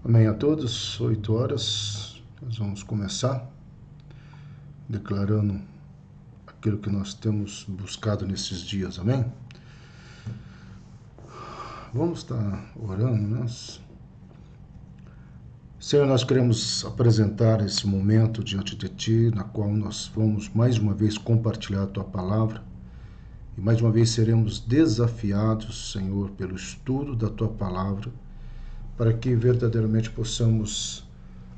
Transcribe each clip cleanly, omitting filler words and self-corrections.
Amém a todos, 8 horas, nós vamos começar declarando aquilo que nós temos buscado nesses dias, amém? Vamos estar orando, né? Senhor, nós queremos apresentar esse momento diante de Ti, na qual nós vamos mais uma vez compartilhar a Tua Palavra e mais uma vez seremos desafiados, Senhor, pelo estudo da Tua Palavra, para que verdadeiramente possamos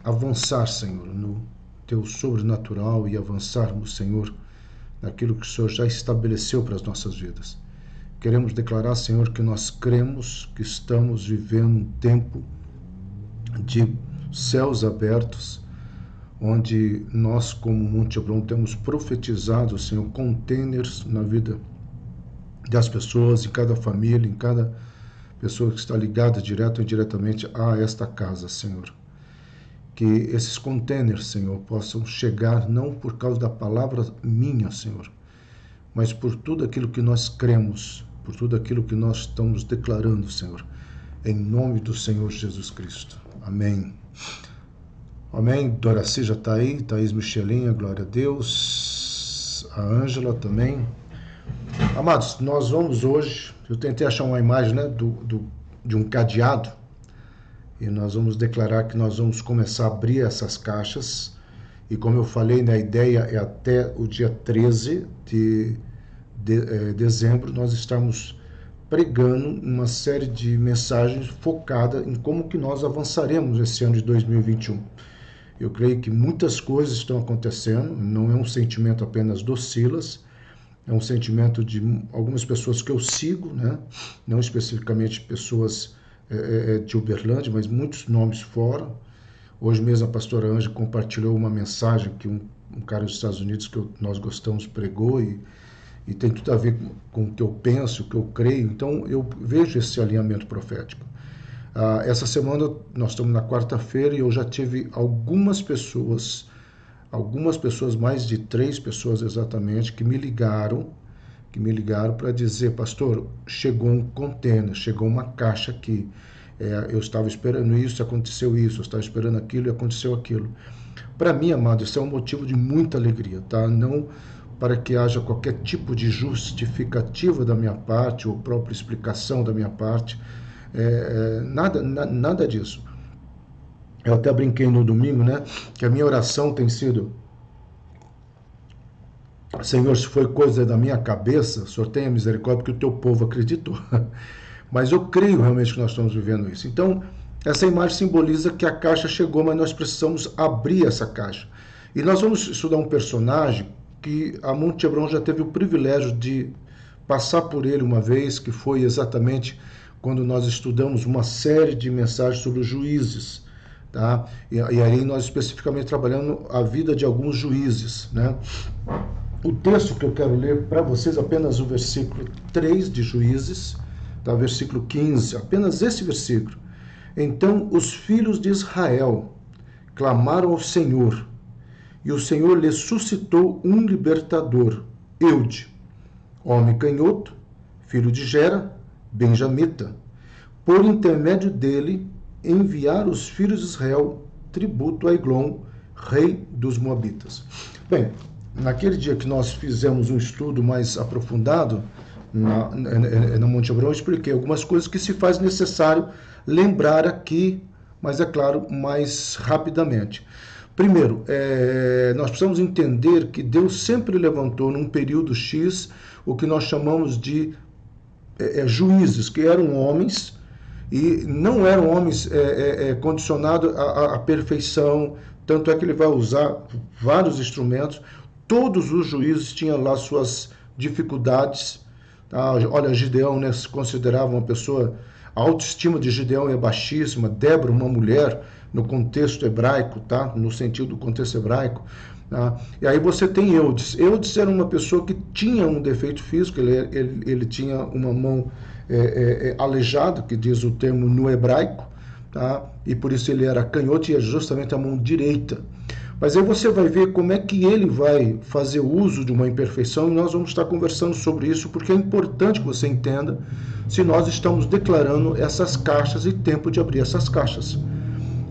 avançar, Senhor, no Teu sobrenatural e avançarmos, Senhor, naquilo que o Senhor já estabeleceu para as nossas vidas. Queremos declarar, Senhor, que nós cremos que estamos vivendo um tempo de céus abertos, onde nós, como Monte Hebron, temos profetizado, Senhor, containers na vida das pessoas, em cada família, em cada pessoa que está ligada direto ou indiretamente a esta casa, Senhor. Que esses containers, Senhor, possam chegar não por causa da palavra minha, Senhor, mas por tudo aquilo que nós cremos, por tudo aquilo que nós estamos declarando, Senhor, em nome do Senhor Jesus Cristo. Amém. Amém. Doraci já está aí, Thaís Michelinha, glória a Deus. A Ângela também. Amados, nós vamos hoje, eu tentei achar uma imagem, né, de um cadeado, e nós vamos declarar que nós vamos começar a abrir essas caixas, e como eu falei, né, a ideia é até o dia 13 de dezembro, nós estamos pregando uma série de mensagens focada em como que nós avançaremos esse ano de 2021. Eu creio que muitas coisas estão acontecendo, não é um sentimento apenas do Silas, é um sentimento de algumas pessoas que eu sigo, né? Não especificamente pessoas de Uberlândia, mas muitos nomes fora. Hoje mesmo a pastora Ângela compartilhou uma mensagem que um cara dos Estados Unidos que nós gostamos pregou e tem tudo a ver com o que eu penso, o que eu creio. Então eu vejo esse alinhamento profético. Essa semana nós estamos na quarta-feira e eu já tive algumas pessoas, mais de 3 pessoas exatamente, que me ligaram para dizer: pastor, chegou um container, chegou uma caixa aqui, eu estava esperando isso, aconteceu isso, eu estava esperando aquilo e aconteceu aquilo. Para mim, amado, isso é um motivo de muita alegria, tá? Não para que haja qualquer tipo de justificativa da minha parte ou própria explicação da minha parte, nada disso. Eu até brinquei no domingo, né, que a minha oração tem sido: Senhor, se foi coisa da minha cabeça, o Senhor tenha misericórdia, porque o teu povo acreditou. Mas eu creio realmente que nós estamos vivendo isso. Então, essa imagem simboliza que a caixa chegou, mas nós precisamos abrir essa caixa. E nós vamos estudar um personagem que a Monte Hebron já teve o privilégio de passar por ele uma vez, que foi exatamente quando nós estudamos uma série de mensagens sobre os juízes. Tá? E aí nós especificamente trabalhando a vida de alguns juízes, né? O texto que eu quero ler para vocês, apenas o versículo 3 de Juízes, tá? Versículo 15, apenas esse versículo. Então os filhos de Israel clamaram ao Senhor, e o Senhor lhes suscitou um libertador, Eude, homem canhoto, filho de Gera, benjamita. Por intermédio dele, enviar os filhos de Israel tributo a Eglon, rei dos Moabitas. Bem, naquele dia que nós fizemos um estudo mais aprofundado na Monte Hebron, eu expliquei algumas coisas que se faz necessário lembrar aqui, mas é claro, mais rapidamente. Primeiro, nós precisamos entender que Deus sempre levantou num período X o que nós chamamos de juízes, que eram homens e não eram homens condicionados à perfeição, tanto é que ele vai usar vários instrumentos. Todos os juízes tinham lá suas dificuldades. Tá? Olha, Gideão, né, se considerava uma pessoa, a autoestima de Gideão é baixíssima. Débora, uma mulher, no contexto hebraico, tá? No sentido do contexto hebraico. Tá? E aí você tem Eudes. Eudes era uma pessoa que tinha um defeito físico, ele tinha uma mão aleijada, que diz o termo no hebraico, tá? E por isso ele era canhoto e é justamente a mão direita. Mas aí você vai ver como é que ele vai fazer uso de uma imperfeição, e nós vamos estar conversando sobre isso, porque é importante que você entenda se nós estamos declarando essas caixas e tempo de abrir essas caixas.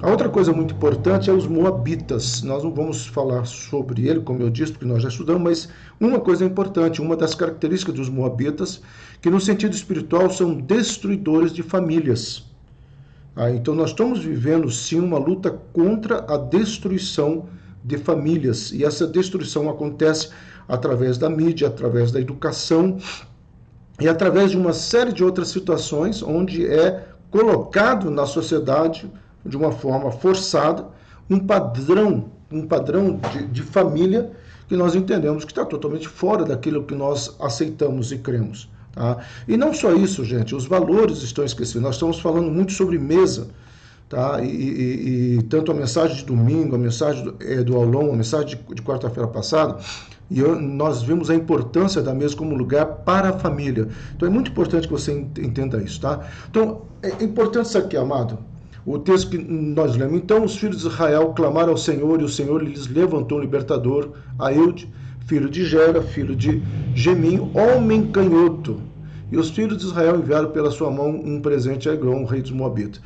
A outra coisa muito importante é os moabitas. Nós não vamos falar sobre ele, como eu disse, porque nós já estudamos, mas uma coisa importante, uma das características dos moabitas, que no sentido espiritual são destruidores de famílias. Então nós estamos vivendo sim uma luta contra a destruição de famílias, e essa destruição acontece através da mídia, através da educação e através de uma série de outras situações onde é colocado na sociedade de uma forma forçada um padrão de família que nós entendemos que está totalmente fora daquilo que nós aceitamos e cremos. Tá? E não só isso, gente, os valores estão esquecidos. Nós estamos falando muito sobre mesa, tá? E tanto a mensagem de domingo, a mensagem do aulão, a mensagem de quarta-feira passada, nós vimos a importância da mesa como lugar para a família. Então é muito importante que você entenda isso, tá? Então é importante isso aqui, amado. O texto que nós lemos: então os filhos de Israel clamaram ao Senhor, e o Senhor lhes levantou um libertador, a Eude, filho de Gera, filho de Gemim, homem canhoto. E os filhos de Israel enviaram pela sua mão um presente a Eglon, rei dos Moabitas.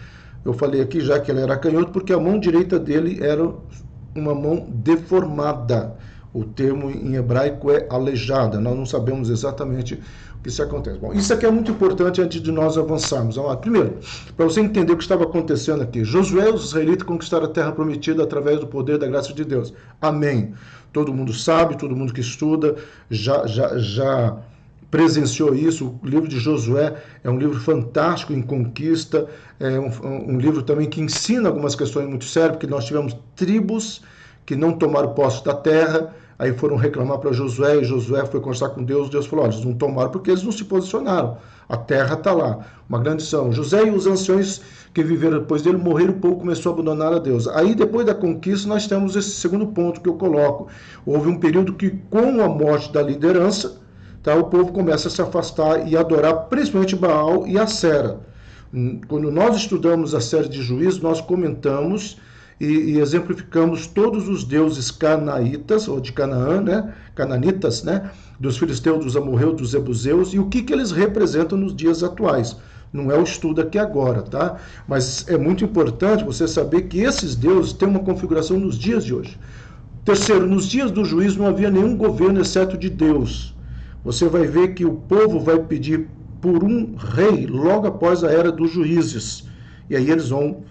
Eu falei aqui já que ele era canhoto, porque a mão direita dele era uma mão deformada. O termo em hebraico é aleijada. Nós não sabemos exatamente o que isso acontece. Bom, isso aqui é muito importante antes de nós avançarmos. Primeiro, para você entender o que estava acontecendo aqui: Josué e os israelitas conquistaram a terra prometida através do poder da graça de Deus. Amém. Todo mundo sabe, todo mundo que estuda já presenciou isso. O livro de Josué é um livro fantástico em conquista, é um livro também que ensina algumas questões muito sérias, porque nós tivemos tribos que não tomaram posse da terra, aí foram reclamar para Josué, e Josué foi conversar com Deus, Deus falou: olha, eles não tomaram porque eles não se posicionaram, a terra está lá, uma grande lição. José e os anciões que viveram depois dele morreram, o povo começou a abandonar a Deus. Aí depois da conquista nós temos esse segundo ponto que eu coloco: houve um período que, com a morte da liderança, tá, o povo começa a se afastar e adorar principalmente Baal e Acera. Quando nós estudamos a série de Juízes, nós comentamos e exemplificamos todos os deuses canaítas, ou de Canaã, né? Cananitas, né? Dos filisteus, dos amorreus, dos jebuseus, e o que eles representam nos dias atuais. Não é o estudo aqui agora, tá? Mas é muito importante você saber que esses deuses têm uma configuração nos dias de hoje. Terceiro, nos dias do juízo não havia nenhum governo exceto de Deus. Você vai ver que o povo vai pedir por um rei logo após a era dos juízes. E aí eles vão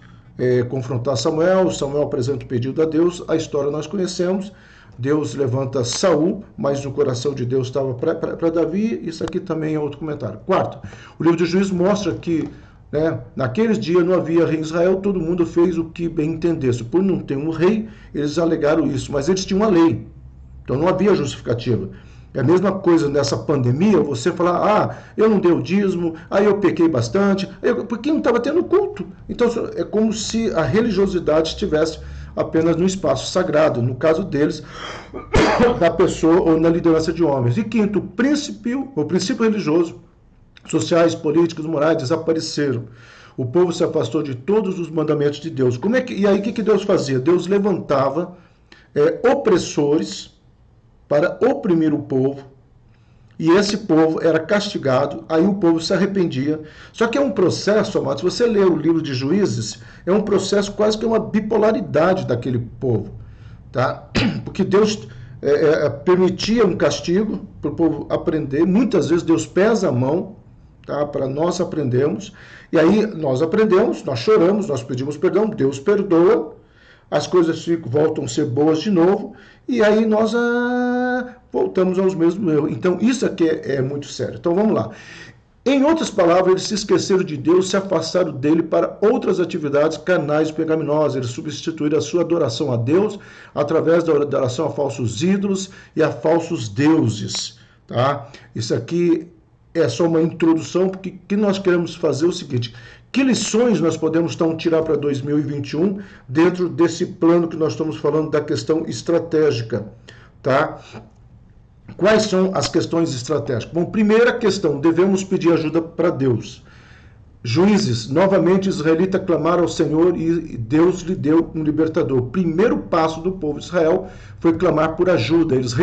confrontar Samuel. Samuel apresenta o pedido a Deus. A história nós conhecemos. Deus levanta Saul, mas no coração de Deus estava para Davi. Isso aqui também é outro comentário. Quarto, o livro de Juízes mostra que, né, naqueles dias não havia rei em Israel, todo mundo fez o que bem entendesse. Por não ter um rei, eles alegaram isso, mas eles tinham uma lei. Então não havia justificativa. É a mesma coisa nessa pandemia, você falar: eu não dei o dízimo, eu pequei bastante, porque não estava tendo culto. Então é como se a religiosidade estivesse apenas no espaço sagrado, no caso deles, da pessoa ou na liderança de homens. E quinto, o princípio religioso, sociais, políticos, morais desapareceram. O povo se afastou de todos os mandamentos de Deus. E aí o que Deus fazia? Deus levantava opressores para oprimir o povo, e esse povo era castigado, aí o povo se arrependia. Só que é um processo, amado, se você ler o livro de Juízes, é um processo quase que uma bipolaridade daquele povo, tá? Porque Deus permitia um castigo para o povo aprender. Muitas vezes Deus pesa a mão, tá? Para nós aprendermos, e aí nós aprendemos, nós choramos, nós pedimos perdão, Deus perdoa, as coisas voltam a ser boas de novo, e aí nós voltamos aos mesmos erros. Então isso aqui é muito sério. Então vamos lá. Em outras palavras, eles se esqueceram de Deus, se afastaram dele para outras atividades carnais e pecaminosas. Eles substituíram a sua adoração a Deus através da adoração a falsos ídolos e a falsos deuses. Tá? Isso aqui é só uma introdução, porque o que nós queremos fazer é o seguinte: que lições nós podemos então tirar para 2021 dentro desse plano que nós estamos falando da questão estratégica, tá? Quais são as questões estratégicas? Bom, primeira questão, devemos pedir ajuda para Deus. Juízes, novamente os israelitas clamaram ao Senhor e Deus lhe deu um libertador. O primeiro passo do povo de Israel foi clamar por ajuda. Eles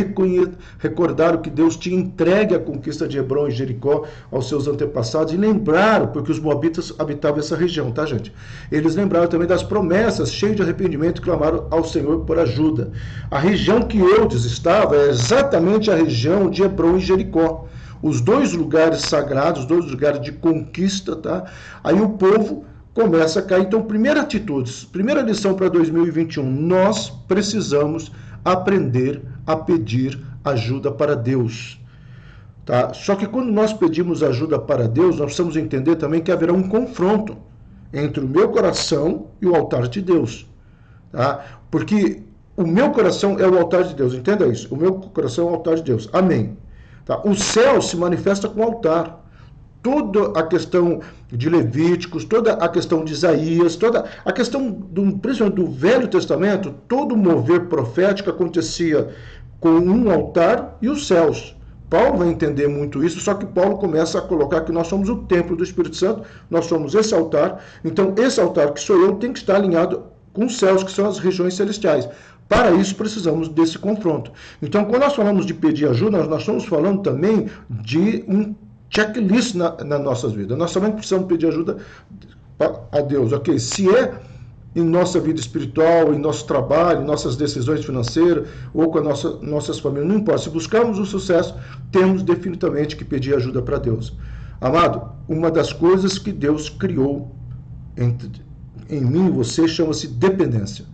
recordaram que Deus tinha entregue a conquista de Hebrom e Jericó aos seus antepassados e lembraram, porque os moabitas habitavam essa região, tá, gente? Eles lembraram também das promessas, cheios de arrependimento, e clamaram ao Senhor por ajuda. A região que Eudes estava é exatamente a região de Hebrom e Jericó. Os dois lugares sagrados, os dois lugares de conquista, tá? Aí o povo começa a cair. Então, primeira atitude, primeira lição para 2021, nós precisamos aprender a pedir ajuda para Deus. Tá? Só que quando nós pedimos ajuda para Deus, nós precisamos entender também que haverá um confronto entre o meu coração e o altar de Deus. Tá? Porque o meu coração é o altar de Deus, entenda isso. O meu coração é o altar de Deus. Amém. Tá? O céu se manifesta com o altar. Toda a questão de Levíticos, toda a questão de Isaías, toda a questão principalmente do Velho Testamento, todo o mover profético acontecia com um altar e os céus. Paulo vai entender muito isso, só que Paulo começa a colocar que nós somos o templo do Espírito Santo, nós somos esse altar, então esse altar que sou eu tem que estar alinhado com os céus, que são as regiões celestiais. Para isso, precisamos desse confronto. Então, quando nós falamos de pedir ajuda, nós estamos falando também de um checklist na nossas vidas. Nós também precisamos pedir ajuda a Deus. Ok, se é em nossa vida espiritual, em nosso trabalho, em nossas decisões financeiras, ou com nossas famílias, não importa. Se buscarmos o sucesso, temos definitivamente que pedir ajuda para Deus. Amado, uma das coisas que Deus criou em mim e você chama-se dependência.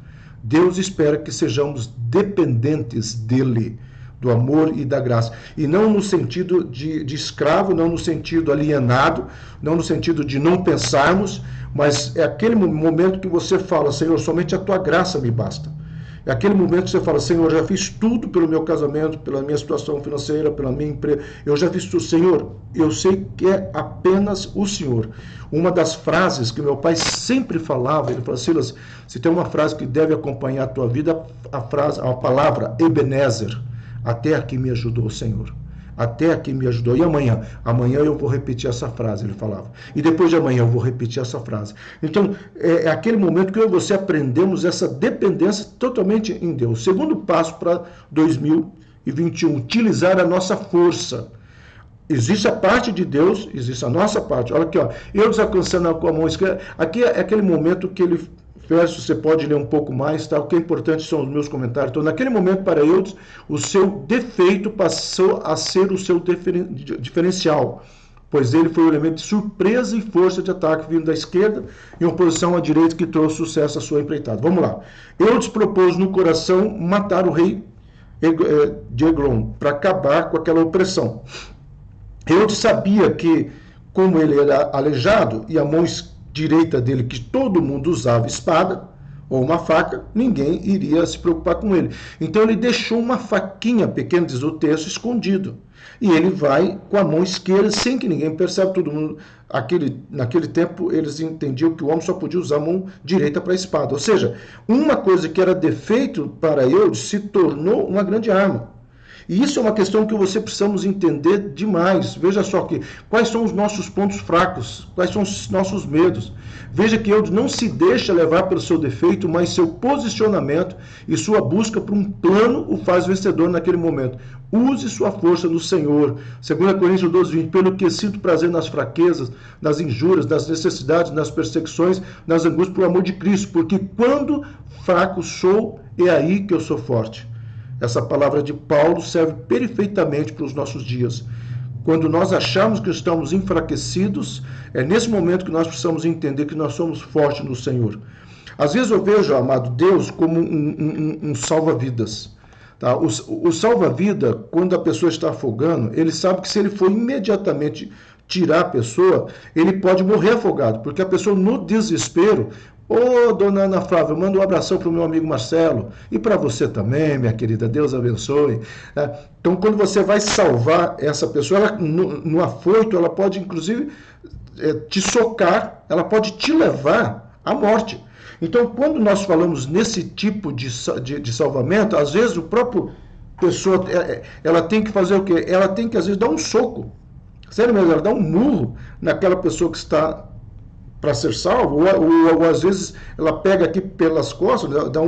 Deus espera que sejamos dependentes dele, do amor e da graça. E não no sentido de escravo, não no sentido alienado, não no sentido de não pensarmos, mas é aquele momento que você fala, Senhor, somente a tua graça me basta. É aquele momento que você fala, Senhor, eu já fiz tudo pelo meu casamento, pela minha situação financeira, pela minha empresa, eu já fiz tudo. Senhor, eu sei que é apenas o Senhor. Uma das frases que meu pai sempre falava, ele falou, Silas, se tem uma frase que deve acompanhar a tua vida, a palavra Ebenezer, até aqui me ajudou o Senhor. Até aqui me ajudou. E amanhã? Amanhã eu vou repetir essa frase, ele falava. E depois de amanhã eu vou repetir essa frase. Então, é aquele momento que eu e você aprendemos essa dependência totalmente em Deus. Segundo passo para 2021, utilizar a nossa força. Existe a parte de Deus, existe a nossa parte. Olha aqui, ó. Eu desalcançando com a mão esquerda. Aqui é aquele momento que ele... verso, você pode ler um pouco mais, tá? O que é importante são os meus comentários. Então, naquele momento, para Eudes, o seu defeito passou a ser o seu diferencial, pois ele foi o elemento de surpresa e força de ataque vindo da esquerda em oposição à direita que trouxe sucesso à sua empreitada. Vamos lá. Eudes propôs no coração matar o rei de Eglon para acabar com aquela opressão. Eudes sabia que, como ele era aleijado e a mão direita dele, que todo mundo usava espada ou uma faca, ninguém iria se preocupar com ele. Então ele deixou uma faquinha pequena, diz o texto, escondido. E ele vai com a mão esquerda, sem que ninguém perceba, todo mundo. Naquele tempo, eles entendiam que o homem só podia usar a mão direita para a espada. Ou seja, uma coisa que era defeito para Eudes se tornou uma grande arma. E isso é uma questão que você precisamos entender demais. Veja só que quais são os nossos pontos fracos, quais são os nossos medos. Veja que Eudes não se deixa levar pelo seu defeito, mas seu posicionamento e sua busca por um plano o faz vencedor naquele momento. Use sua força no Senhor. 2 Coríntios 12:20, pelo que sinto prazer nas fraquezas, nas injúrias, nas necessidades, nas perseguições, nas angústias, por amor de Cristo, porque quando fraco sou, é aí que eu sou forte. Essa palavra de Paulo serve perfeitamente para os nossos dias. Quando nós achamos que estamos enfraquecidos, é nesse momento que nós precisamos entender que nós somos fortes no Senhor. Às vezes eu vejo, amado Deus, como um salva-vidas. Tá? O salva-vida, quando a pessoa está afogando, ele sabe que se ele for imediatamente tirar a pessoa, ele pode morrer afogado, porque a pessoa no desespero... Ô, dona Ana Flávia, manda um abração para o meu amigo Marcelo e para você também, minha querida, Deus abençoe. Então, quando você vai salvar essa pessoa, ela, no afoito, ela pode, inclusive, te socar, ela pode te levar à morte. Então, quando nós falamos nesse tipo de salvamento, às vezes o próprio pessoa, ela tem que fazer o quê? Ela tem que, às vezes, dar um soco. Sério mesmo, ela dá um murro naquela pessoa que está para ser salvo, ou às vezes ela pega aqui pelas costas, dá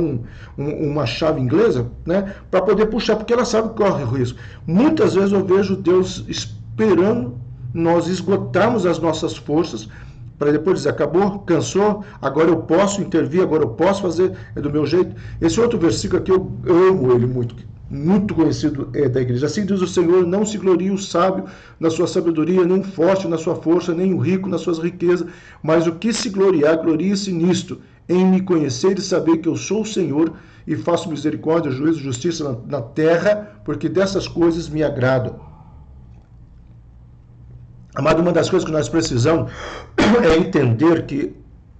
uma chave inglesa, né, para poder puxar, porque ela sabe que corre o risco. Muitas vezes eu vejo Deus esperando nós esgotarmos as nossas forças, para depois dizer, acabou, cansou, agora eu posso intervir, agora eu posso fazer, é do meu jeito. Esse outro versículo aqui, eu amo ele muito, muito conhecido da igreja. Assim diz o Senhor, não se glorie o sábio na sua sabedoria, nem o forte na sua força, nem o rico nas suas riquezas, mas o que se gloriar, glorie-se nisto, em me conhecer e saber que eu sou o Senhor e faço misericórdia, juízo e justiça na terra, porque dessas coisas me agradam. Amado, uma das coisas que nós precisamos é entender que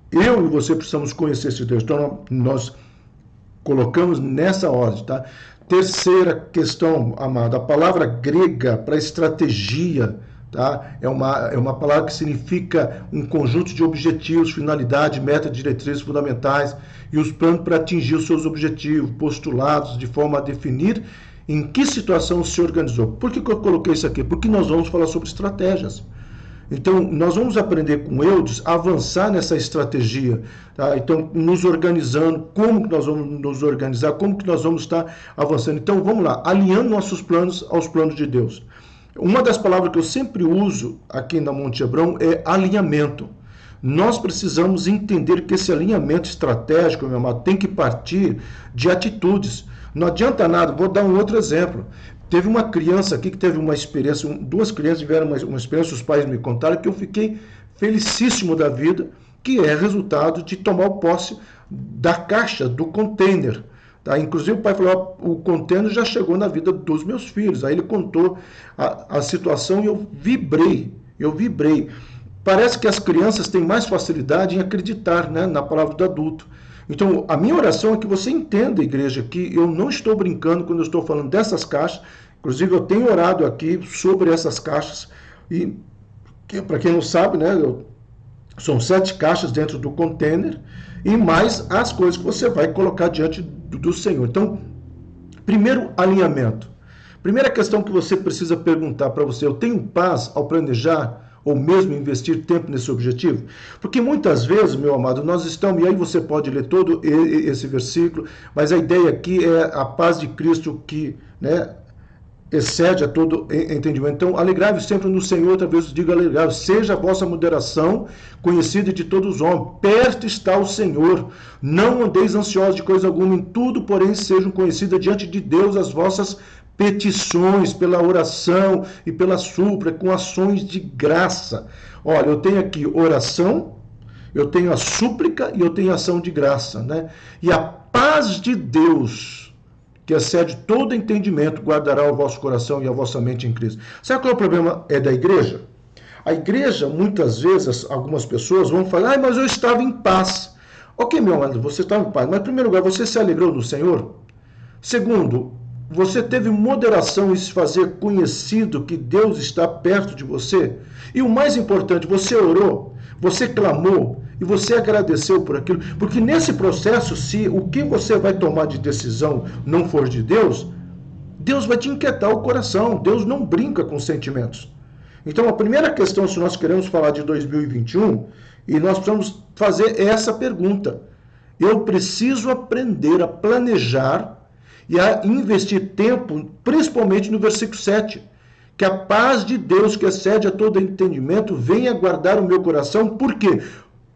eu e você precisamos conhecer esse Deus. Então, nós colocamos nessa ordem, tá? Terceira questão, amado, a palavra grega para estratégia, tá? É uma palavra que significa um conjunto de objetivos, finalidade, meta, diretrizes fundamentais e os planos para atingir os seus objetivos, postulados, de forma a definir em que situação se organizou. Por que eu coloquei isso aqui? Porque nós vamos falar sobre estratégias. Então, nós vamos aprender com Eudes a avançar nessa estratégia, tá? Então, nos organizando, como que nós vamos nos organizar, como que nós vamos estar avançando. Então, vamos lá, alinhando nossos planos aos planos de Deus. Uma das palavras que eu sempre uso aqui na Monte Hebron é alinhamento. Nós precisamos entender que esse alinhamento estratégico, meu amado, tem que partir de atitudes. Não adianta nada, vou dar um outro exemplo. Teve uma criança aqui que teve uma experiência, duas crianças tiveram uma experiência, os pais me contaram, que eu fiquei felicíssimo da vida, que é resultado de tomar posse da caixa, do container. Tá? Inclusive o pai falou, o container já chegou na vida dos meus filhos. Aí ele contou a situação e eu vibrei. Parece que as crianças têm mais facilidade em acreditar, né, na palavra do adulto. Então, a minha oração é que você entenda, igreja, que eu não estou brincando quando eu estou falando dessas caixas. Inclusive, eu tenho orado aqui sobre essas caixas. E, para quem não sabe, né, são 7 caixas dentro do container e mais as coisas que você vai colocar diante do Senhor. Então, primeiro, alinhamento. Primeira questão que você precisa perguntar para você, eu tenho paz ao planejar ou mesmo investir tempo nesse objetivo? Porque muitas vezes, meu amado, nós estamos, e aí você pode ler todo esse versículo, mas a ideia aqui é a paz de Cristo que, né, excede a todo entendimento. Então, alegrai-vos sempre no Senhor, outra vez digo alegrai-vos, seja a vossa moderação conhecida de todos os homens, perto está o Senhor, não andeis ansiosos de coisa alguma, em tudo, porém, sejam conhecidas diante de Deus as vossas petições, pela oração e pela súplica, com ações de graça. Olha, eu tenho aqui oração, eu tenho a súplica e eu tenho a ação de graça, né? E a paz de Deus, que excede todo entendimento, guardará o vosso coração e a vossa mente em Cristo. Sabe qual é o problema da igreja? A igreja, muitas vezes, algumas pessoas vão falar, mas eu estava em paz. Ok, meu amado, você estava em paz, mas em primeiro lugar, você se alegrou no Senhor? Segundo, você teve moderação em se fazer conhecido que Deus está perto de você? E o mais importante, você orou, você clamou e você agradeceu por aquilo? Porque nesse processo, se o que você vai tomar de decisão não for de Deus, Deus vai te inquietar o coração. Deus não brinca com sentimentos. Então, a primeira questão, se nós queremos falar de 2021, e nós precisamos fazer essa pergunta. Eu preciso aprender a planejar e a investir tempo, principalmente no versículo 7, que a paz de Deus, que excede a todo entendimento, venha guardar o meu coração. Por quê?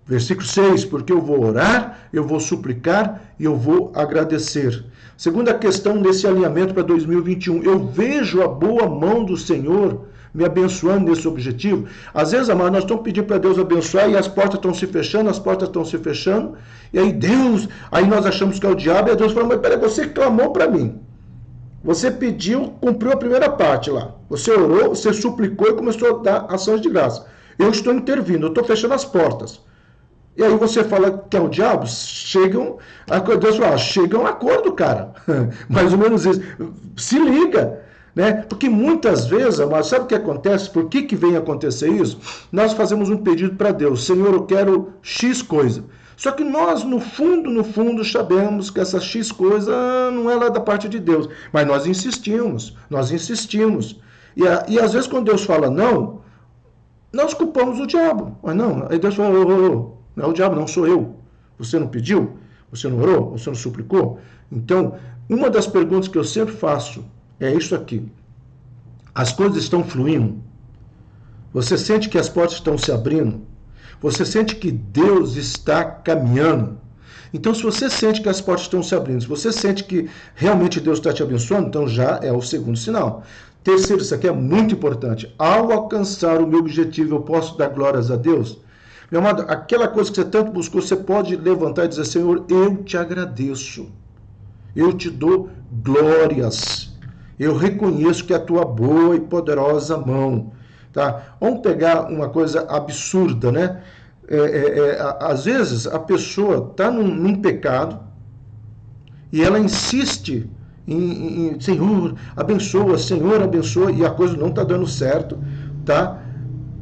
Versículo 6, porque eu vou orar, eu vou suplicar e eu vou agradecer. Segunda questão nesse alinhamento para 2021, eu vejo a boa mão do Senhor me abençoando nesse objetivo. Às vezes, amado, nós estamos pedindo para Deus abençoar e as portas estão se fechando, e aí Deus, aí nós achamos que é o diabo, e Deus fala, mas peraí, você clamou para mim. Você pediu, cumpriu a primeira parte lá. Você orou, você suplicou e começou a dar ações de graça. Eu estou intervindo, eu estou fechando as portas. E aí você fala que é o diabo, Deus fala, chega a um acordo, cara. Mais ou menos isso. Se liga. Né? Porque muitas vezes, mas sabe o que acontece? Por que vem acontecer isso? Nós fazemos um pedido para Deus, Senhor, eu quero X coisa. Só que nós, no fundo, sabemos que essa X coisa não é lá da parte de Deus. Mas nós insistimos. E às vezes quando Deus fala não, nós culpamos o diabo. Mas não, aí Deus fala, Não é o diabo, não sou eu. Você não pediu? Você não orou? Você não suplicou? Então, uma das perguntas que eu sempre faço é isso aqui. As coisas estão fluindo? Você sente que as portas estão se abrindo? Você sente que Deus está caminhando? Então, se você sente que as portas estão se abrindo, se você sente que realmente Deus está te abençoando, então já é o segundo sinal. Terceiro, isso aqui é muito importante. Ao alcançar o meu objetivo, eu posso dar glórias a Deus? Meu amado, aquela coisa que você tanto buscou, você pode levantar e dizer, Senhor, eu te agradeço. Eu te dou glórias. Eu reconheço que é a tua boa e poderosa mão. Tá? Vamos pegar uma coisa absurda, né? Às vezes a pessoa está num pecado e ela insiste em Senhor, abençoa, e a coisa não está dando certo, tá?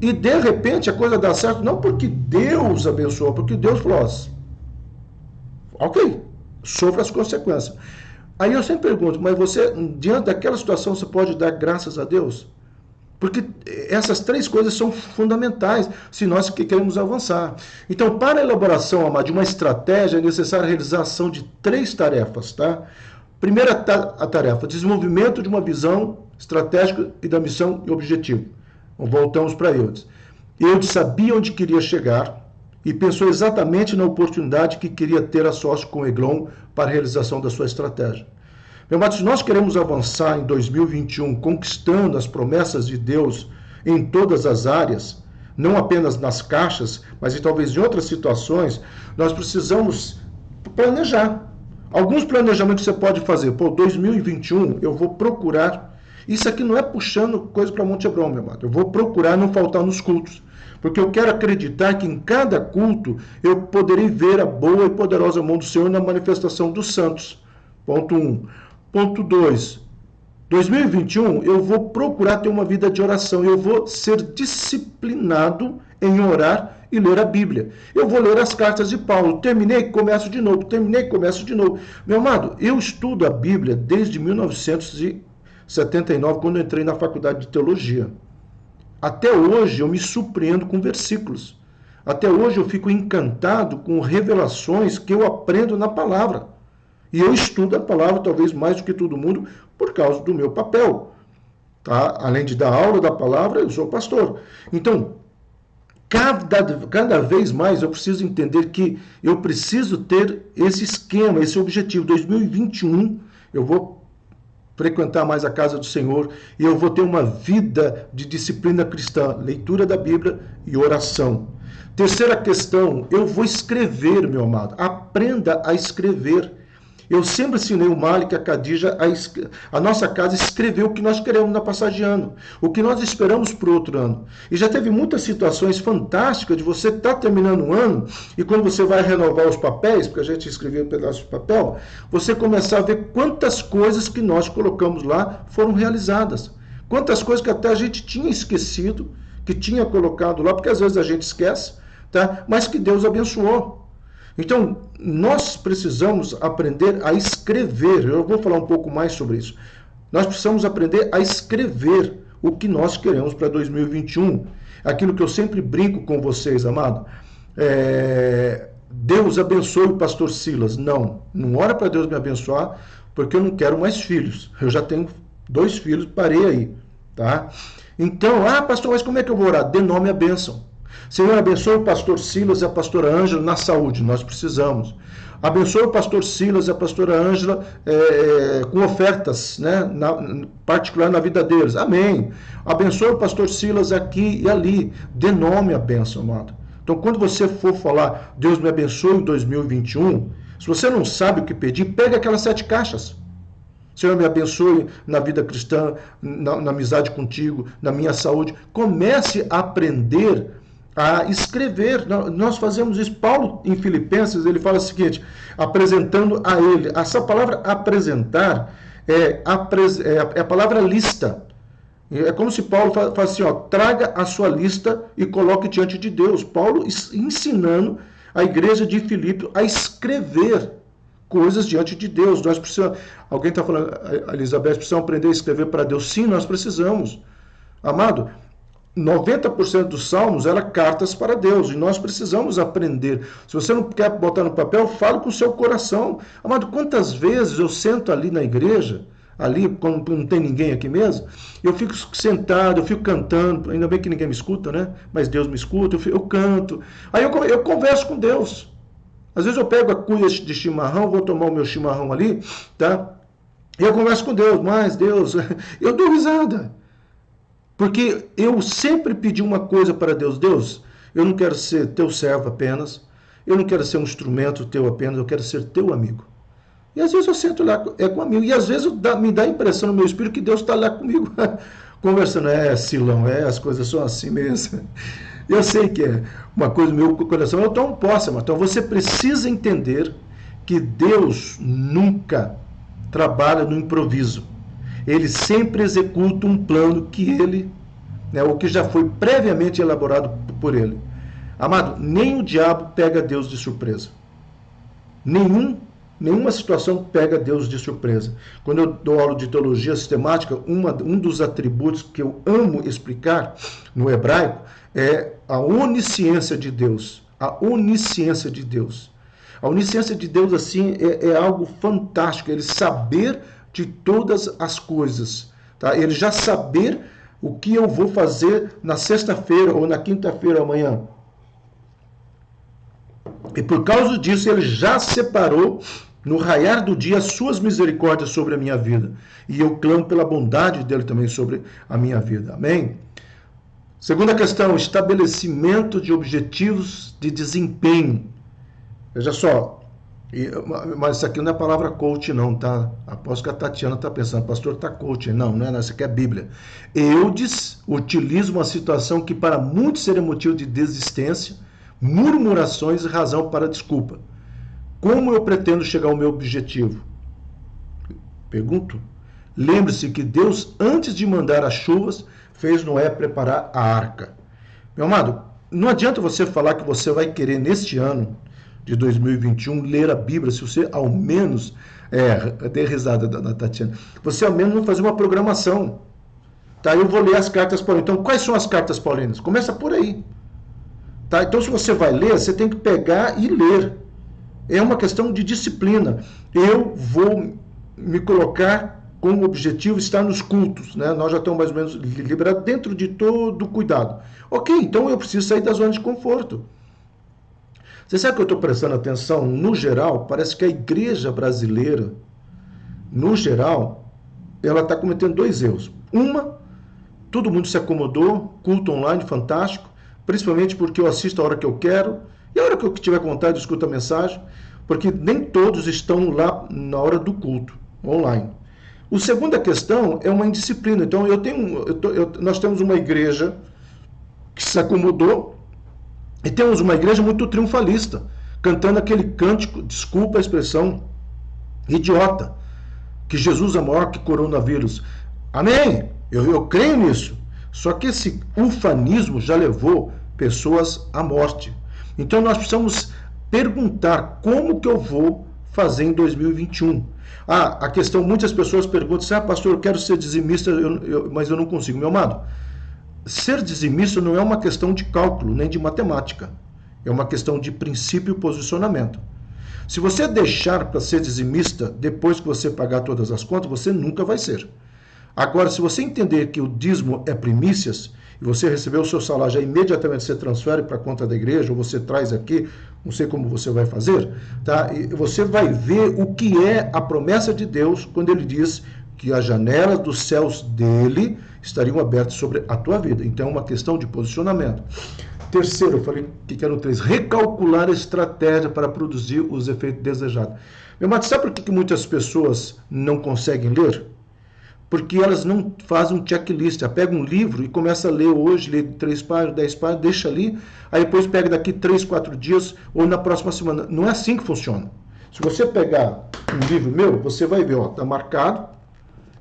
E de repente a coisa dá certo, não porque Deus abençoou, porque Deus falou, ok, sofra as consequências. Aí eu sempre pergunto, mas você, diante daquela situação, você pode dar graças a Deus? Porque essas três coisas são fundamentais se nós queremos avançar. Então, para a elaboração, amado, de uma estratégia, é necessária a realização de três tarefas, tá? Primeira tarefa, desenvolvimento de uma visão estratégica e da missão e objetivo. Voltamos para eles. Ele sabia onde queria chegar e pensou exatamente na oportunidade que queria ter a sócio com Eglon para a realização da sua estratégia. Meu amado, se nós queremos avançar em 2021 conquistando as promessas de Deus em todas as áreas, não apenas nas caixas, mas talvez em outras situações, nós precisamos planejar. Alguns planejamentos que você pode fazer. 2021 eu vou procurar. Isso aqui não é puxando coisa para Monte Hebron, meu amado. Eu vou procurar não faltar nos cultos. Porque eu quero acreditar que em cada culto eu poderei ver a boa e poderosa mão do Senhor na manifestação dos santos. Ponto 1. Ponto 2. 2021 eu vou procurar ter uma vida de oração. Eu vou ser disciplinado em orar e ler a Bíblia. Eu vou ler as cartas de Paulo. Terminei, começo de novo. Terminei, começo de novo. Meu amado, eu estudo a Bíblia desde 1979, quando eu entrei na faculdade de teologia. Até hoje eu me surpreendo com versículos. Até hoje eu fico encantado com revelações que eu aprendo na palavra. E eu estudo a palavra talvez mais do que todo mundo por causa do meu papel. Tá? Além de dar aula da palavra, eu sou pastor. Então, cada vez mais eu preciso entender que eu preciso ter esse esquema, esse objetivo. 2021 eu vou frequentar mais a casa do Senhor e eu vou ter uma vida de disciplina cristã, leitura da Bíblia e oração. Terceira questão, eu vou escrever, meu amado. Aprenda a escrever. Eu sempre ensinei o Malik, a Khadija, a nossa casa escrever o que nós queremos na passagem de ano, o que nós esperamos para o outro ano. E já teve muitas situações fantásticas de você estar terminando um ano e quando você vai renovar os papéis, porque a gente escrevia um pedaço de papel, você começar a ver quantas coisas que nós colocamos lá foram realizadas. Quantas coisas que até a gente tinha esquecido, que tinha colocado lá, porque às vezes a gente esquece, tá? Mas que Deus abençoou. Então, nós precisamos aprender a escrever. Eu vou falar um pouco mais sobre isso. Nós precisamos aprender a escrever o que nós queremos para 2021. Aquilo que eu sempre brinco com vocês, amado. Deus abençoe o pastor Silas. Não ora para Deus me abençoar, porque eu não quero mais filhos. Eu já tenho 2 filhos, parei aí. Tá? Então, pastor, mas como é que eu vou orar? Dê nome à bênção. Senhor, abençoe o pastor Silas e a pastora Ângela na saúde, nós precisamos. Abençoe o pastor Silas e a pastora Ângela com ofertas, né, particular na vida deles. Amém. Abençoe o pastor Silas aqui e ali. Dê nome à bênção, amado. Então, quando você for falar, Deus me abençoe em 2021, se você não sabe o que pedir, pega aquelas 7 caixas. Senhor, me abençoe na vida cristã, na amizade contigo, na minha saúde. Comece a aprender a escrever. Nós fazemos isso. Paulo, em Filipenses, ele fala o seguinte, apresentando a ele. Essa palavra apresentar é a palavra lista. É como se Paulo fala assim, traga a sua lista e coloque diante de Deus. Paulo ensinando a igreja de Filipe a escrever coisas diante de Deus. Nós precisamos, alguém está falando, Elizabeth, precisamos aprender a escrever para Deus. Sim, nós precisamos. Amado, 90% dos salmos eram cartas para Deus, e nós precisamos aprender. Se você não quer botar no papel, fale com o seu coração. Amado, quantas vezes eu sento ali na igreja, ali, quando não tem ninguém aqui mesmo, eu fico sentado, eu fico cantando, ainda bem que ninguém me escuta, né? Mas Deus me escuta, eu canto. Aí eu converso com Deus. Às vezes eu pego a cuia de chimarrão, vou tomar o meu chimarrão ali, tá? E eu converso com Deus, mas Deus, eu dou risada. Porque eu sempre pedi uma coisa para Deus. Deus, eu não quero ser teu servo apenas, eu não quero ser um instrumento teu apenas, eu quero ser teu amigo. E às vezes eu sento lá com amigo, e às vezes me dá a impressão no meu espírito que Deus está lá comigo, conversando. Silão, as coisas são assim mesmo. Eu sei que é uma coisa do meu coração, eu tomo posse, mas então você precisa entender que Deus nunca trabalha no improviso. Ele sempre executa um plano que ele, o que já foi previamente elaborado por ele. Amado, nem o diabo pega Deus de surpresa. Nenhuma situação pega Deus de surpresa. Quando eu dou aula de teologia sistemática, um dos atributos que eu amo explicar no hebraico é a onisciência de Deus. A onisciência de Deus. A onisciência de Deus, assim, é algo fantástico. Ele saber de todas as coisas. Tá? Ele já saber o que eu vou fazer na sexta-feira ou na quinta-feira amanhã. E por causa disso, ele já separou no raiar do dia as suas misericórdias sobre a minha vida. E eu clamo pela bondade dele também sobre a minha vida. Amém? Segunda questão, estabelecimento de objetivos de desempenho. Veja só, mas isso aqui não é a palavra coach não, tá? Aposto que a Tatiana está pensando, pastor, está coach. Não é, isso aqui é Bíblia. Eudes utiliza uma situação que para muitos seria motivo de desistência, murmurações e razão para desculpa. Como eu pretendo chegar ao meu objetivo? Pergunto. Lembre-se que Deus, antes de mandar as chuvas, fez Noé preparar a arca. Meu amado, não adianta você falar que você vai querer neste ano de 2021 ler a Bíblia, se você ao menos, dei risada da Tatiana, você ao menos não fazer uma programação. Tá? Eu vou ler as cartas paulinas. Então, quais são as cartas paulinas? Começa por aí. Tá? Então, se você vai ler, você tem que pegar e ler. É uma questão de disciplina. Eu vou me colocar como objetivo estar nos cultos, né? Nós já estamos mais ou menos liberados dentro de todo o cuidado. Ok, então eu preciso sair da zona de conforto. Você sabe que eu estou prestando atenção? No geral, parece que a igreja brasileira, no geral, ela está cometendo dois erros. Todo mundo se acomodou, culto online, fantástico, principalmente porque eu assisto a hora que eu quero, e a hora que eu tiver vontade, eu escuto a mensagem, porque nem todos estão lá na hora do culto, online. A segunda questão é uma indisciplina. Então, nós temos uma igreja que se acomodou e temos uma igreja muito triunfalista, cantando aquele cântico, desculpa a expressão, idiota, que Jesus é maior que coronavírus. Amém? Eu creio nisso. Só que esse ufanismo já levou pessoas à morte. Então, nós precisamos perguntar como que eu vou fazer em 2021. A questão, muitas pessoas perguntam, pastor, eu quero ser dizimista, mas eu não consigo. Meu amado, ser dizimista não é uma questão de cálculo, nem de matemática. É uma questão de princípio e posicionamento. Se você deixar para ser dizimista, depois que você pagar todas as contas, você nunca vai ser. Agora, se você entender que o dízimo é primícias, e você recebeu o seu salário, já imediatamente você transfere para a conta da igreja, ou você traz aqui, não sei como você vai fazer, tá? E você vai ver o que é a promessa de Deus quando ele diz que as janelas dos céus dele estariam abertas sobre a tua vida. Então é uma questão de posicionamento. Terceiro, eu falei que eram 3, recalcular a estratégia para produzir os efeitos desejados. Meu amado, sabe por que muitas pessoas não conseguem ler? Porque elas não fazem um checklist. Ela pega um livro e começa a ler hoje, lê 3 páginas, 10 páginas, deixa ali, aí depois pega daqui 3, 4 dias ou na próxima semana. Não é assim que funciona. Se você pegar um livro meu, você vai ver, está marcado,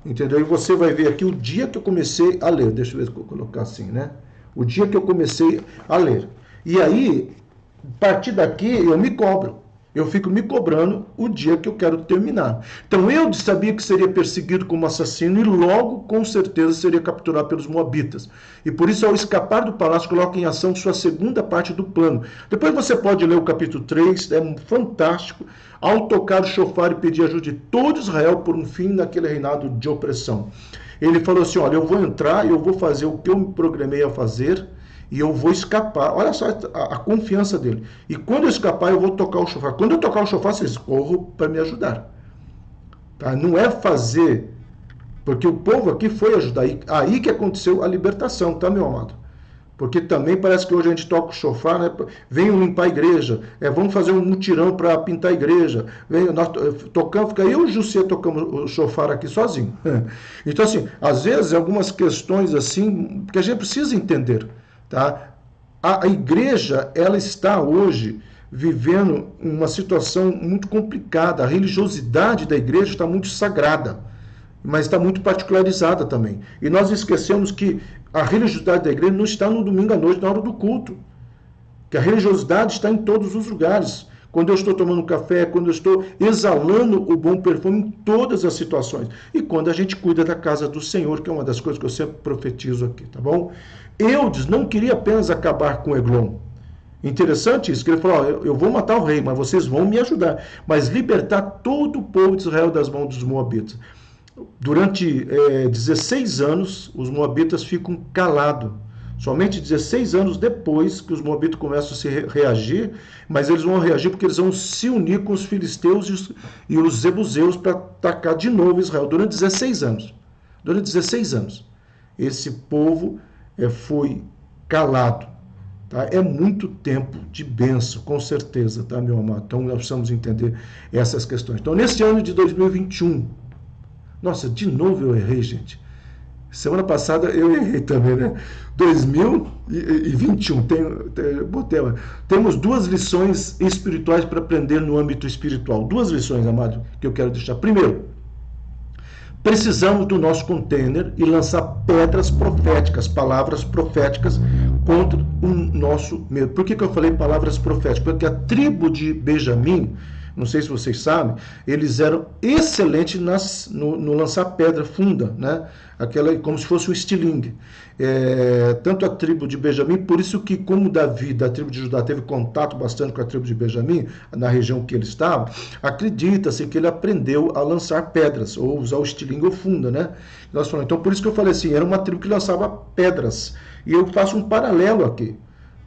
entendeu? E você vai ver aqui o dia que eu comecei a ler. Deixa eu ver se eu vou colocar assim, né? O dia que eu comecei a ler. E aí, a partir daqui, eu me cobro. Eu fico me cobrando o dia que eu quero terminar. Então eu sabia que seria perseguido como assassino e logo, com certeza, seria capturado pelos moabitas. E por isso, ao escapar do palácio, coloca em ação sua segunda parte do plano. Depois você pode ler o capítulo 3, é fantástico. Ao tocar o chofar e pedir ajuda de todo Israel por um fim naquele reinado de opressão. Ele falou assim, olha, eu vou entrar, eu vou fazer o que eu me programei a fazer e eu vou escapar. Olha só a confiança dele. E quando eu escapar, eu vou tocar o chofar. Quando eu tocar o chofar, vocês corram para me ajudar. Tá? Não é fazer, porque o povo aqui foi ajudar. Aí que aconteceu a libertação, tá, meu amado? Porque também parece que hoje a gente toca o chofar, né? Venham limpar a igreja, vamos fazer um mutirão para pintar a igreja. Nós tocamos, fica eu e o José tocamos o chofar aqui sozinho. Então, assim, às vezes, algumas questões assim, que a gente precisa entender. Tá? A igreja, ela está hoje vivendo uma situação muito complicada. A religiosidade da igreja está muito sagrada, mas está muito particularizada também. E nós esquecemos que a religiosidade da igreja não está no domingo à noite, na hora do culto. Que a religiosidade está em todos os lugares. Quando eu estou tomando café, quando eu estou exalando o bom perfume em todas as situações. E quando a gente cuida da casa do Senhor, que é uma das coisas que eu sempre profetizo aqui, tá bom? Eudes não queria apenas acabar com Eglon. Interessante isso, que ele falou, eu vou matar o rei, mas vocês vão me ajudar. Mas libertar todo o povo de Israel das mãos dos moabitas. Durante 16 anos, os moabitas ficam calados. Somente 16 anos depois que os moabitas começam a se reagir, mas eles vão reagir porque eles vão se unir com os filisteus e os jebuseus para atacar de novo Israel. Durante 16 anos. Durante 16 anos. Esse povo foi calado. Tá? É muito tempo de bênção, com certeza, tá, meu amado? Então nós precisamos entender essas questões. Então, nesse ano de 2021, nossa, de novo eu errei, gente. Semana passada eu errei também, né? 2021, temos duas lições espirituais para aprender no âmbito espiritual. Duas lições, amado, que eu quero deixar. Primeiro, precisamos do nosso container e lançar pedras proféticas, palavras proféticas contra o nosso medo. Por que eu falei palavras proféticas? Porque a tribo de Benjamim, não sei se vocês sabem, eles eram excelentes no lançar pedra funda, né? Aquela, como se fosse um estilingue. Tanto a tribo de Benjamim, por isso que, como Davi, da tribo de Judá, teve contato bastante com a tribo de Benjamim, na região que ele estava, acredita-se que ele aprendeu a lançar pedras, ou usar o estilingue ou funda, né? Nós falamos, então, por isso que eu falei assim, era uma tribo que lançava pedras. E eu faço um paralelo aqui.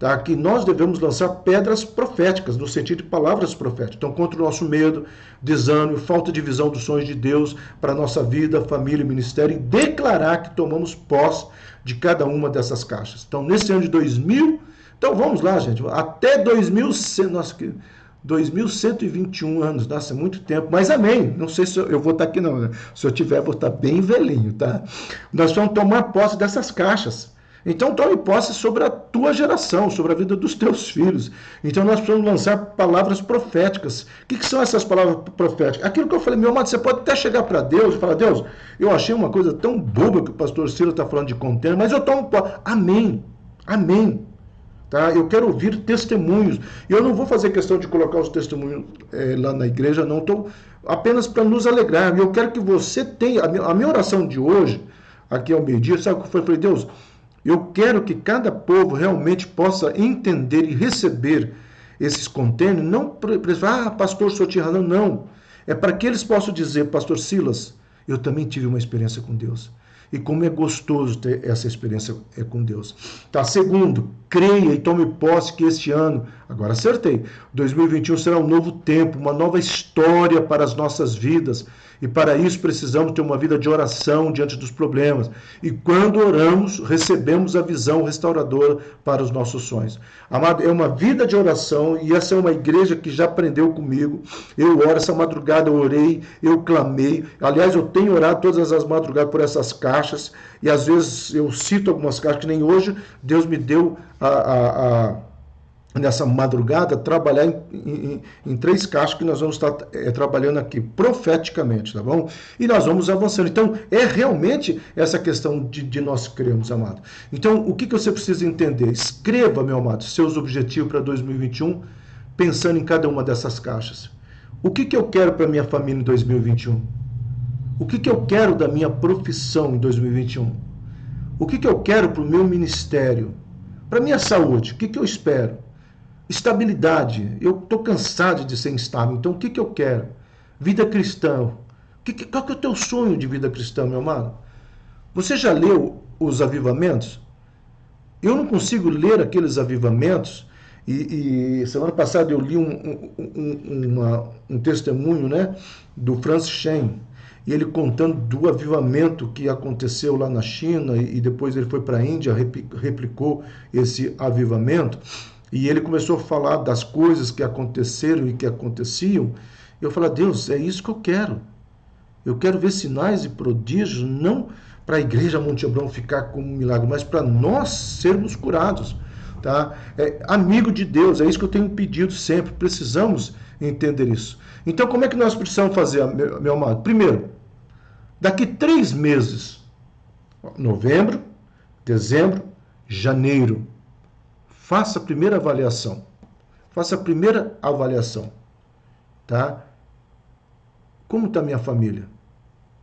Tá? Que nós devemos lançar pedras proféticas, no sentido de palavras proféticas. Então, contra o nosso medo, desânimo, falta de visão dos sonhos de Deus para a nossa vida, família e ministério, e declarar que tomamos posse de cada uma dessas caixas. Então, nesse ano de 2000, então vamos lá, gente, até 2121 anos, nossa, é muito tempo, mas amém, não sei se eu vou estar aqui não, né? Se eu tiver, vou estar bem velhinho, tá? Nós vamos tomar posse dessas caixas. Então tome posse sobre a tua geração, sobre a vida dos teus filhos. Então nós precisamos lançar palavras proféticas. O que são essas palavras proféticas? Aquilo que eu falei, meu amado, você pode até chegar para Deus e falar, Deus, eu achei uma coisa tão boba que o pastor Ciro está falando de container, mas eu tomo posse. Amém, amém. Tá? Eu quero ouvir testemunhos. Eu não vou fazer questão de colocar os testemunhos lá na igreja, não. Estou apenas para nos alegrar. Eu quero que você tenha, a minha oração de hoje, aqui ao meio-dia, sabe o que foi? Eu falei, Deus, eu quero que cada povo realmente possa entender e receber esses containers, não para pastor, sou tirano, não. É para que eles possam dizer, pastor Silas, eu também tive uma experiência com Deus. E como é gostoso ter essa experiência com Deus. Tá? Segundo, creia e tome posse que este ano, agora acertei, 2021 será um novo tempo, uma nova história para as nossas vidas. E para isso precisamos ter uma vida de oração diante dos problemas. E quando oramos, recebemos a visão restauradora para os nossos sonhos. Amado, é uma vida de oração e essa é uma igreja que já aprendeu comigo. Eu oro, essa madrugada eu orei, eu clamei. Aliás, eu tenho orado todas as madrugadas por essas caixas e às vezes eu cito algumas caixas que nem hoje Deus me deu nessa madrugada, trabalhar em 3 caixas que nós vamos estar trabalhando aqui profeticamente, tá bom? E nós vamos avançando. Então, é realmente essa questão de nós crermos, amado. Então, o que você precisa entender? Escreva, meu amado, seus objetivos para 2021. pensando em cada uma dessas caixas. O que eu quero para minha família em 2021? O que eu quero da minha profissão em 2021? O que eu quero para o meu ministério? Para minha saúde, o que eu espero? Estabilidade. Eu estou cansado de ser instável, então o que eu quero? Vida cristã. Qual que é o teu sonho de vida cristã, meu amado? Você já leu os avivamentos? Eu não consigo ler aqueles avivamentos. E semana passada eu li um testemunho, né, do Francis Chan, e ele contando do avivamento que aconteceu lá na China, e depois ele foi para a Índia, replicou esse avivamento, e ele começou a falar das coisas que aconteceram e que aconteciam. Eu falei, Deus, é isso que eu quero. Eu quero ver sinais e prodígios, não para a igreja Monte Hebron ficar como um milagre, mas para nós sermos curados. Tá? Amigo de Deus, é isso que eu tenho pedido sempre. Precisamos entender isso. Então, como é que nós precisamos fazer, meu amado? Primeiro, daqui 3 meses, novembro, dezembro, janeiro, faça a primeira avaliação. Faça a primeira avaliação. Tá? Como está minha família?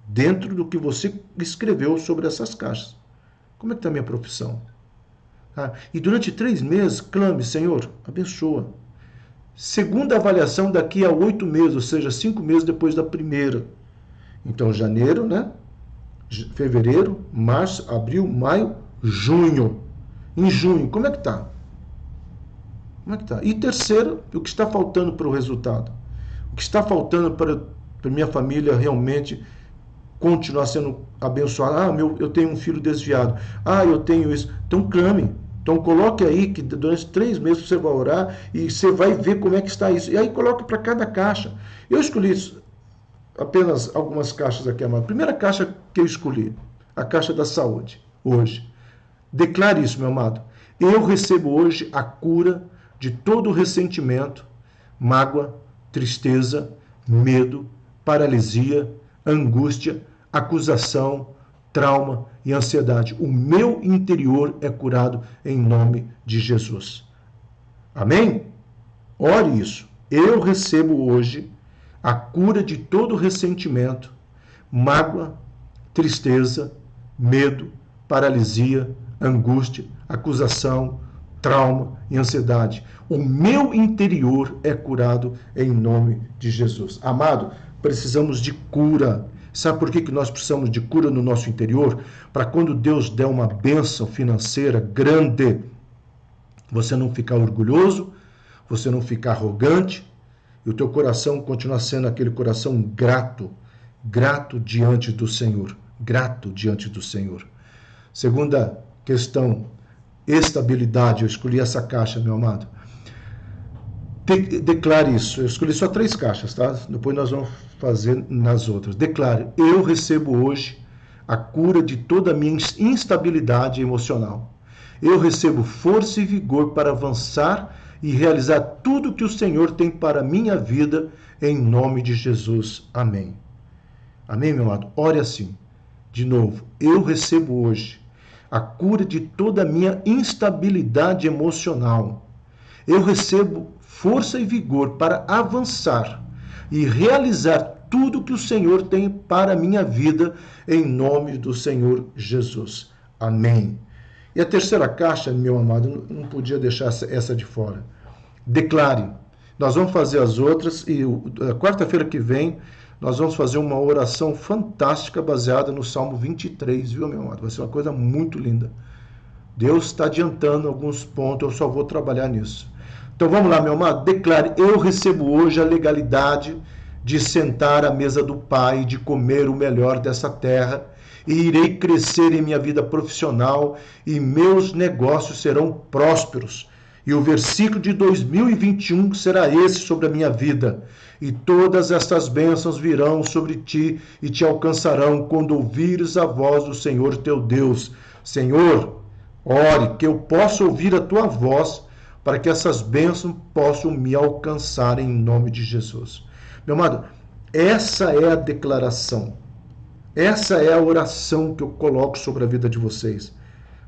Dentro do que você escreveu sobre essas caixas. Como é que está minha profissão? E durante 3 meses, clame, Senhor, abençoa. Segunda avaliação daqui a 8 meses, ou seja, 5 meses depois da primeira. Então, janeiro, né? Fevereiro, março, abril, maio, junho. Em junho, como é que está? Como é que está? E terceiro, o que está faltando para o resultado? O que está faltando para minha família realmente continuar sendo abençoada? Eu tenho um filho desviado. Eu tenho isso. Então, clame. Então, coloque aí que durante 3 meses você vai orar e você vai ver como é que está isso. E aí, coloque para cada caixa. Eu escolhi apenas algumas caixas aqui, amado. Primeira caixa que eu escolhi, a caixa da saúde, hoje. Declare isso, meu amado. Eu recebo hoje a cura de todo ressentimento, mágoa, tristeza, medo, paralisia, angústia, acusação, trauma e ansiedade. O meu interior é curado em nome de Jesus. Amém? Ore isso. Eu recebo hoje a cura de todo ressentimento, mágoa, tristeza, medo, paralisia, angústia, acusação, trauma e ansiedade. O meu interior é curado em nome de Jesus. Amado, precisamos de cura. Sabe por que nós precisamos de cura no nosso interior? Para quando Deus der uma bênção financeira grande, você não ficar orgulhoso, você não ficar arrogante, e o teu coração continuar sendo aquele coração grato, grato diante do Senhor, grato diante do Senhor. Segunda questão, estabilidade. Eu escolhi essa caixa, meu amado. Declare isso. Eu escolhi só 3 caixas, tá? Depois nós vamos fazer nas outras. Declare, eu recebo hoje a cura de toda a minha instabilidade emocional. Eu recebo força e vigor para avançar e realizar tudo que o Senhor tem para a minha vida, em nome de Jesus. Amém. Amém, meu amado? Ore assim. De novo, eu recebo hoje a cura de toda a minha instabilidade emocional. Eu recebo força e vigor para avançar e realizar tudo que o Senhor tem para a minha vida, em nome do Senhor Jesus. Amém. E a terceira caixa, meu amado, não podia deixar essa de fora. Declare. Nós vamos fazer as outras e quarta-feira que vem nós vamos fazer uma oração fantástica baseada no Salmo 23, viu, meu amado? Vai ser uma coisa muito linda. Deus está adiantando alguns pontos, eu só vou trabalhar nisso. Então vamos lá, meu amado, declare, eu recebo hoje a legalidade de sentar à mesa do Pai, de comer o melhor dessa terra, e irei crescer em minha vida profissional, e meus negócios serão prósperos. E o versículo de 2021 será esse sobre a minha vida. E todas estas bênçãos virão sobre ti e te alcançarão quando ouvires a voz do Senhor teu Deus. Senhor, ore que eu possa ouvir a tua voz, para que essas bênçãos possam me alcançar em nome de Jesus. Meu amado, essa é a declaração. Essa é a oração que eu coloco sobre a vida de vocês.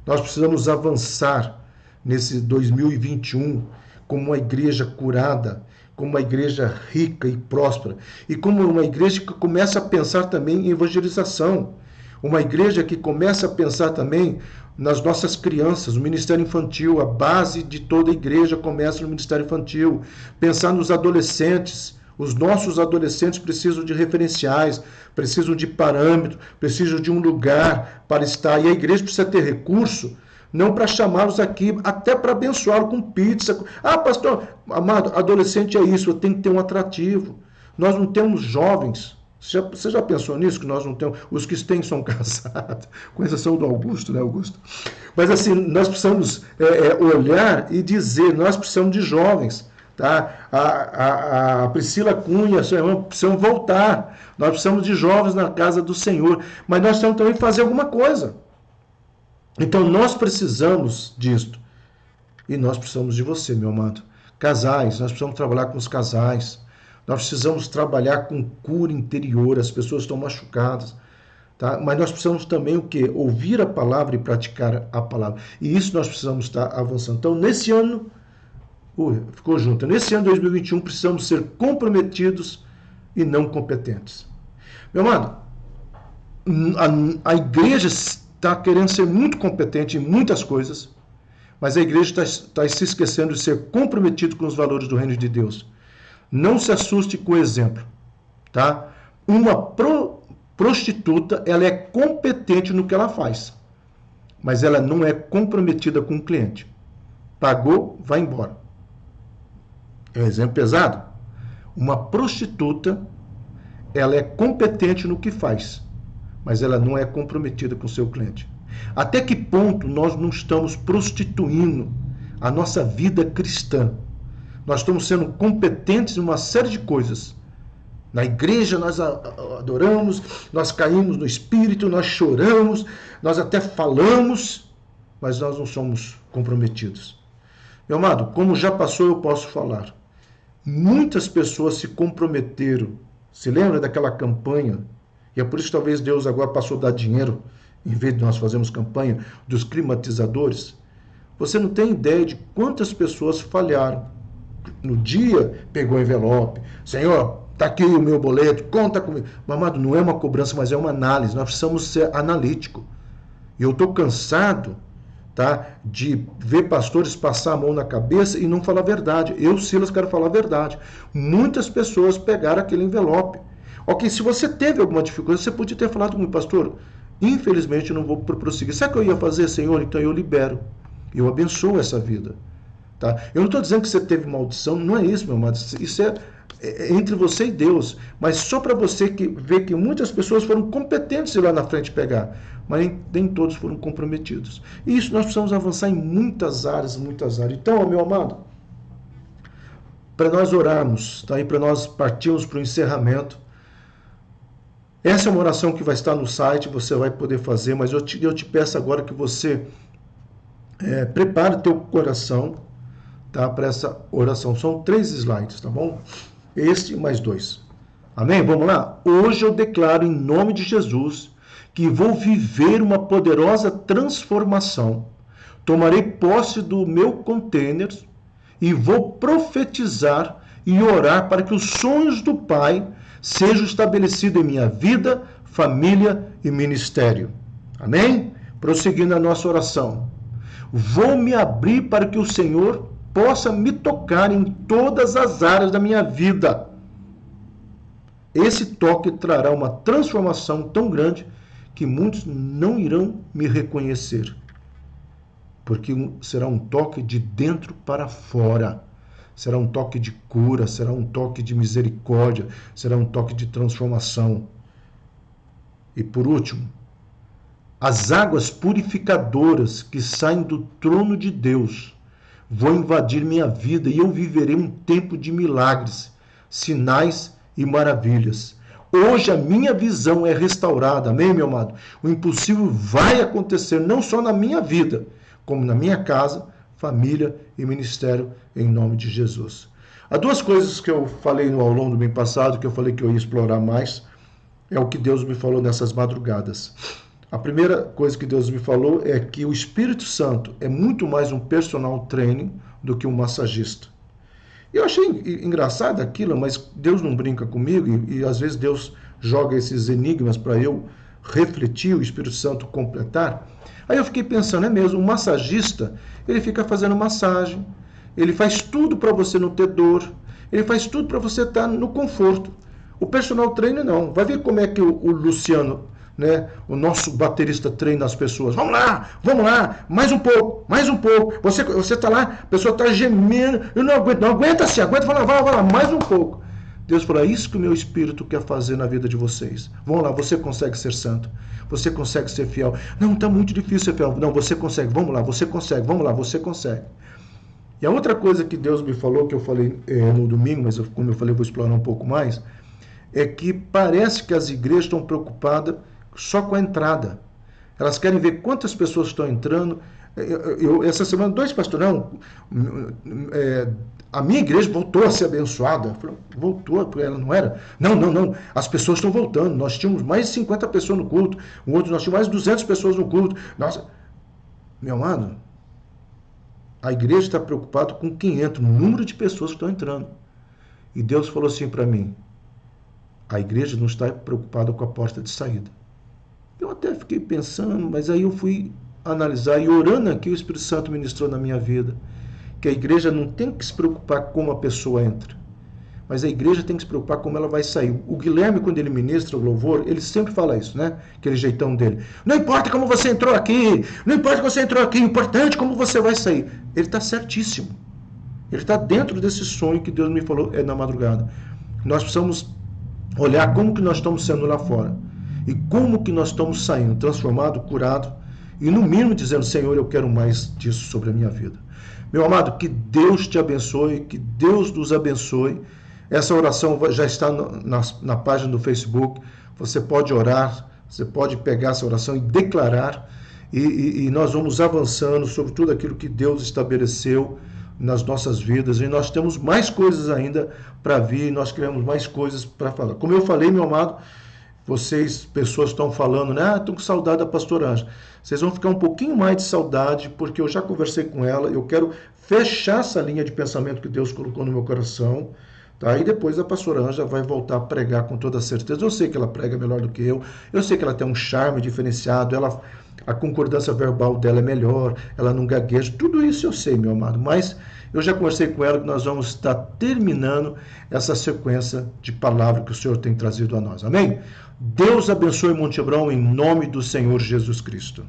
Nós precisamos avançar nesse 2021 como uma igreja curada, como uma igreja rica e próspera, e como uma igreja que começa a pensar também em evangelização, uma igreja que começa a pensar também nas nossas crianças, o ministério infantil, a base de toda a igreja começa no ministério infantil, pensar nos adolescentes. Os nossos adolescentes precisam de referenciais, precisam de parâmetros, precisam de um lugar para estar, e a igreja precisa ter recurso, não para chamá-los aqui, até para abençoá-los com pizza. Ah, pastor, amado, adolescente é isso, eu tenho que ter um atrativo. Nós não temos jovens. Você já pensou nisso? Que nós não temos. Os que têm são casados, com exceção do Augusto, né, Augusto? Mas assim, nós precisamos olhar e dizer, nós precisamos de jovens. Tá? A Priscila Cunha, seu irmão, precisam voltar. Nós precisamos de jovens na casa do Senhor. Mas nós precisamos também fazer alguma coisa. Então nós precisamos disto. E nós precisamos de você, meu amado. Casais, nós precisamos trabalhar com os casais. Nós precisamos trabalhar com cura interior. As pessoas estão machucadas. Tá? Mas nós precisamos também o quê? Ouvir a palavra e praticar a palavra. E isso nós precisamos estar avançando. Então, nesse ano, ficou junto. Nesse ano 2021, precisamos ser comprometidos e não competentes. Meu amado, a igreja está querendo ser muito competente em muitas coisas, mas a igreja está se esquecendo de ser comprometido com os valores do reino de Deus. Não se assuste com o exemplo. Tá? Uma prostituta, ela é competente no que ela faz, mas ela não é comprometida com o cliente. Pagou, vai embora. É um exemplo pesado. Uma prostituta, ela é competente no que faz, mas ela não é comprometida com o seu cliente. Até que ponto nós não estamos prostituindo a nossa vida cristã? Nós estamos sendo competentes em uma série de coisas. Na igreja nós adoramos, nós caímos no espírito, nós choramos, nós até falamos, mas nós não somos comprometidos. Meu amado, como já passou, eu posso falar. Muitas pessoas se comprometeram. Se lembra daquela campanha? E é por isso que talvez Deus agora passou a dar dinheiro, em vez de nós fazermos campanha, dos climatizadores. Você não tem ideia de quantas pessoas falharam. No dia, pegou o envelope. Senhor, está aqui o meu boleto, conta comigo. Amado, não é uma cobrança, mas é uma análise. Nós precisamos ser analíticos. E eu estou cansado, tá, de ver pastores passar a mão na cabeça e não falar a verdade. Eu, Silas, quero falar a verdade. Muitas pessoas pegaram aquele envelope. Ok, se você teve alguma dificuldade, você podia ter falado comigo, pastor, infelizmente eu não vou prosseguir. Sabe o que eu ia fazer, Senhor? Então eu libero. Eu abençoo essa vida. Tá? Eu não estou dizendo que você teve maldição, não é isso, meu amado. Isso é entre você e Deus. Mas só para você ver que muitas pessoas foram competentes de ir lá na frente pegar. Mas nem todos foram comprometidos. E isso nós precisamos avançar em muitas áreas, muitas áreas. Então, meu amado, para nós orarmos, tá? E para nós partirmos para o encerramento, essa é uma oração que vai estar no site, você vai poder fazer, mas eu te peço agora que você prepare o teu coração, tá, para essa oração. São 3 slides, tá bom? Este mais 2. Amém? Vamos lá? Hoje eu declaro em nome de Jesus que vou viver uma poderosa transformação. Tomarei posse do meu container e vou profetizar e orar para que os sonhos do Pai sejam estabelecidos em minha vida, família e ministério. Amém? Prosseguindo a nossa oração. Vou me abrir para que o Senhor possa me tocar em todas as áreas da minha vida. Esse toque trará uma transformação tão grande que muitos não irão me reconhecer, porque será um toque de dentro para fora, será um toque de cura, será um toque de misericórdia, será um toque de transformação. E por último, as águas purificadoras que saem do trono de Deus vão invadir minha vida e eu viverei um tempo de milagres, sinais e maravilhas. Hoje a minha visão é restaurada, amém, meu amado? O impossível vai acontecer não só na minha vida, como na minha casa, família e ministério, em nome de Jesus. Há 2 coisas que eu falei ao longo do mês passado, que eu falei que eu ia explorar mais, é o que Deus me falou nessas madrugadas. A primeira coisa que Deus me falou é que o Espírito Santo é muito mais um personal training do que um massagista. Eu achei engraçado aquilo, mas Deus não brinca comigo e às vezes Deus joga esses enigmas para eu refletir, o Espírito Santo completar. Aí eu fiquei pensando, é mesmo, um massagista, ele fica fazendo massagem, ele faz tudo para você não ter dor, ele faz tudo para você estar no conforto. O personal trainer não. Vai ver como é que o Luciano, né, o nosso baterista, treina as pessoas. Vamos lá, mais um pouco. Você está lá, a pessoa está gemendo, eu não aguenta sim, vai lá, mais um pouco. Deus falou, é isso que o meu Espírito quer fazer na vida de vocês. Vamos lá, você consegue ser santo, você consegue ser fiel. Não, está muito difícil ser fiel. Não, você consegue, vamos lá, você consegue, vamos lá, você consegue. E a outra coisa que Deus me falou, que eu falei no domingo, mas como eu falei, vou explorar um pouco mais, é que parece que as igrejas estão preocupadas só com a entrada. Elas querem ver quantas pessoas estão entrando. Essa semana, 2 pastores, a minha igreja voltou a ser abençoada. Voltou, porque ela não era. Não, as pessoas estão voltando. Nós tínhamos mais de 50 pessoas no culto. O outro, nós tínhamos mais de 200 pessoas no culto. Nossa, meu amado, a igreja está preocupada com quem entra, o número de pessoas que estão entrando. E Deus falou assim para mim, a igreja não está preocupada com a porta de saída. Eu até fiquei pensando, mas aí eu fui analisar e orando aqui, o Espírito Santo ministrou na minha vida, que a igreja não tem que se preocupar como a pessoa entra, mas a igreja tem que se preocupar como ela vai sair. O Guilherme, quando ele ministra o louvor, ele sempre fala isso, né? Aquele jeitão dele. Não importa como você entrou aqui, não importa como você entrou aqui, o importante é como você vai sair. Ele está certíssimo. Ele está dentro desse sonho que Deus me falou na madrugada. Nós precisamos olhar como que nós estamos sendo lá fora e como que nós estamos saindo, transformado, curado e no mínimo dizendo, Senhor, eu quero mais disso sobre a minha vida. Meu amado, que Deus te abençoe, que Deus nos abençoe. Essa oração já está na página do Facebook, você pode orar, você pode pegar essa oração e declarar, e nós vamos avançando sobre tudo aquilo que Deus estabeleceu nas nossas vidas, e nós temos mais coisas ainda para vir, nós queremos mais coisas para falar. Como eu falei, meu amado, pessoas estão falando, né? Estou com saudade da pastora Ângela. Vocês vão ficar um pouquinho mais de saudade, porque eu já conversei com ela, eu quero fechar essa linha de pensamento que Deus colocou no meu coração, tá? E depois a pastora Ângela vai voltar a pregar com toda certeza. Eu sei que ela prega melhor do que eu sei que ela tem um charme diferenciado, a concordância verbal dela é melhor, ela não gagueja, tudo isso eu sei, meu amado, mas eu já conversei com ela que nós vamos estar terminando essa sequência de palavras que o Senhor tem trazido a nós, amém? Deus abençoe Monte Hebrão em nome do Senhor Jesus Cristo.